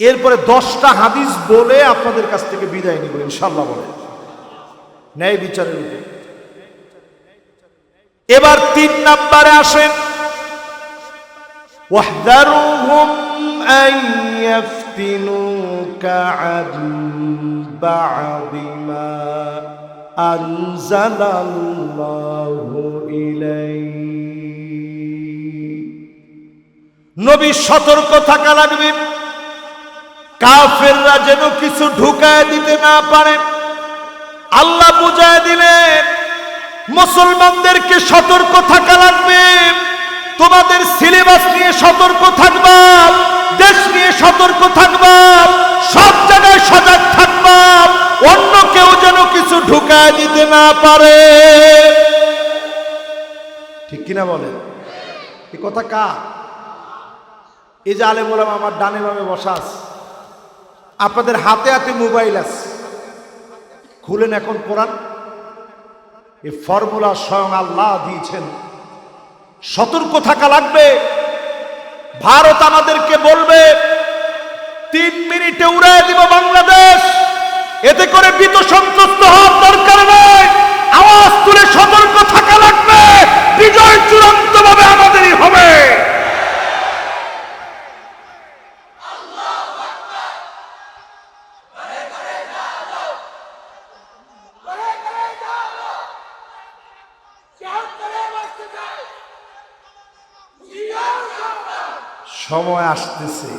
এরপরে 10টা হাদিস বলে আপনাদের কাছ থেকে বিদায় নিব ইনশাআল্লাহ। বলে ন্যায় বিচারের উপর। এবার 3 নম্বরে আসেন, ওয়াহদারুহুম আন ইয়াফতিনুকা আন বা'দি মা আনজালাল্লাহু ইলাইক। নবী সতর্ক থাকা লাগবে, কাফেররা যেন কিছু ঢুকায় দিতে না পারে। আল্লাহ বুঝায় দিলেন মুসলমানদেরকে সতর্ক থাকা লাগবে। তোমাদের সিলেবাস নিয়ে সতর্ক থাকবা, দেশ নিয়ে সতর্ক থাকবা, সব জায়গায় সজাগ থাকবা, অন্য কেউ যেন কিছু ঢুকায় দিতে না পারে। ঠিক কিনা বলেন? এই কথা কার? এই যে আলেম ওলামা আমার ডানে বামে বসা আছে, আপনাদের হাতে হাতে মোবাইল আছে, খুলেন এখন কোরআন। এই ফর্মুলা স্বয়ং আল্লাহ দিয়েছেন। সতর্ক থাকা লাগবে। ভারত আমাদেরকে বলবে 3 মিনিটে উড়ায় দিব বাংলাদেশ, এতে করে ভীত সন্ত্রস্ত হওয়ার দরকার নয়। আওয়াজ তুলে সতর্ক থাকা লাগবে। বিজয় চূড়ান্ত ভাবে আমাদেরই হবে। সময় আসতেছে।